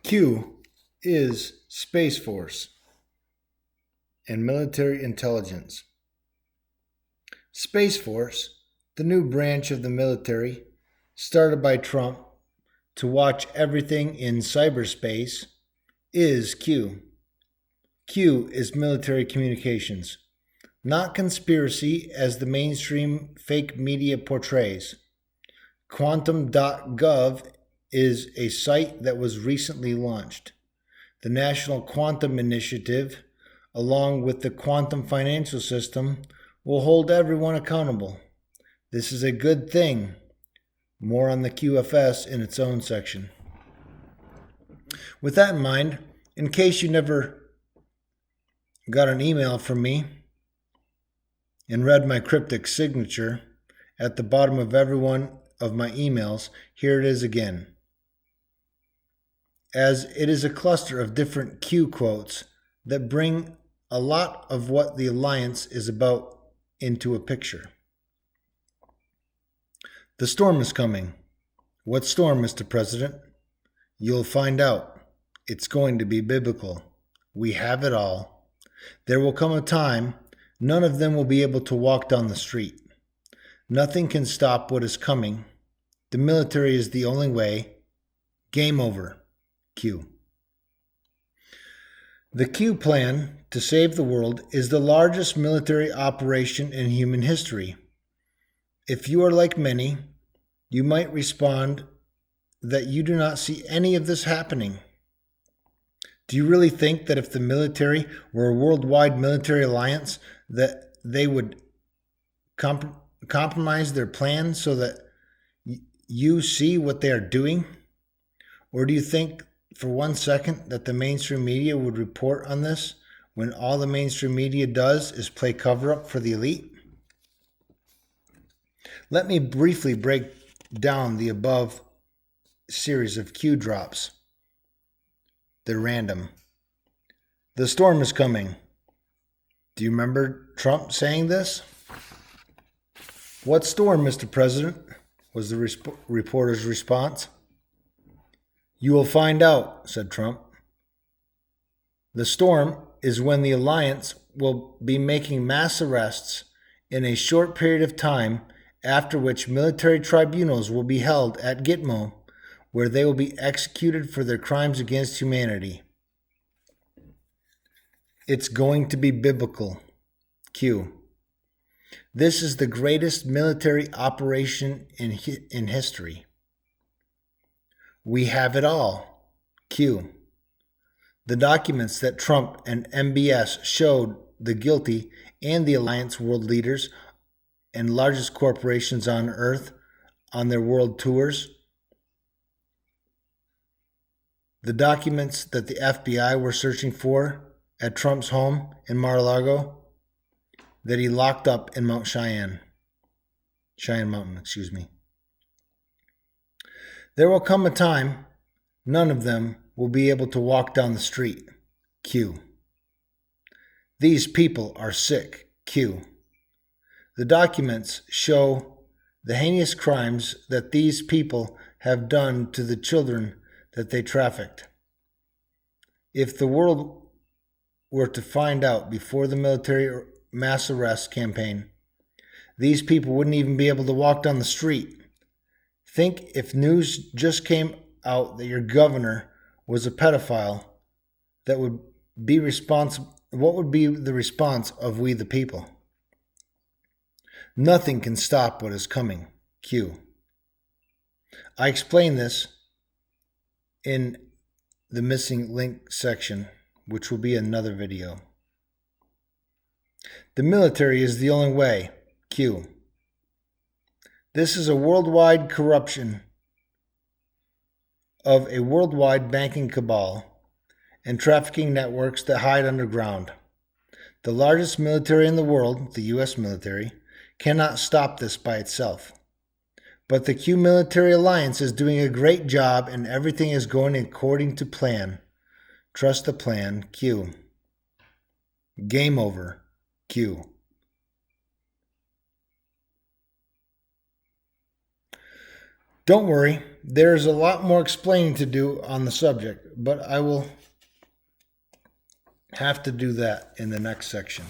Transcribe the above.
Q is SpaceForce and military intelligence. SpaceForce, the new branch of the military, started by Trump to watch everything in cyberspace, is Q. Q is military communications, not conspiracy as the mainstream fake media portrays. Quantum.gov is a site that was recently launched. The National Quantum Initiative, along with the quantum financial system, will hold everyone accountable. This is a good thing. More on the QFS in its own section. With that in mind, in case you never got an email from me and read my cryptic signature at the bottom of every one of my emails, here it is again. As it is a cluster of different Q quotes that bring a lot of what the alliance is about into a picture. The storm is coming. What storm, Mr. President? You'll find out. It's going to be biblical. We have it all. There will come a time none of them will be able to walk down the street. Nothing can stop what is coming. The military is the only way. Game over. Q. The Q plan to save the world is the largest military operation in human history. If you are like many, you might respond that you do not see any of this happening. Do you really think that if the military were a worldwide military alliance, that they would compromise their plan so that you see what they are doing? Or do you think for 1 second that the mainstream media would report on this when all the mainstream media does is play cover-up for the elite? Let me briefly break down the above series of Q drops. They're random. The storm is coming. Do you remember Trump saying this? What storm, Mr. President? Was the reporter's response. You will find out, said Trump. The storm is when the alliance will be making mass arrests in a short period of time, after which military tribunals will be held at Gitmo, where they will be executed for their crimes against humanity. It's going to be biblical. Q. This is the greatest military operation in history. We have it all. Q. The documents that Trump and MBS showed the guilty and the alliance world leaders and largest corporations on earth on their world tours. The documents that the FBI were searching for at Trump's home in Mar-a-Lago that he locked up in Cheyenne Mountain. There will come a time none of them will be able to walk down the street. Q. These people are sick. Q. The documents show the heinous crimes that these people have done to the children that they trafficked. If the world were to find out before the military mass arrest campaign, these people wouldn't even be able to walk down the street. Think if news just came out that your governor was a pedophile, that would be what would be the response of we the people? Nothing can stop what is coming. Q. I explain this in the missing link section, which will be another video. The military is the only way. Q. This is a worldwide corruption of a worldwide banking cabal and trafficking networks that hide underground. The largest military in the world, the U.S. military, cannot stop this by itself. But the Q military alliance is doing a great job and everything is going according to plan. Trust the plan. Q. Game over. Q. Don't worry, there's a lot more explaining to do on the subject, but I will have to do that in the next section.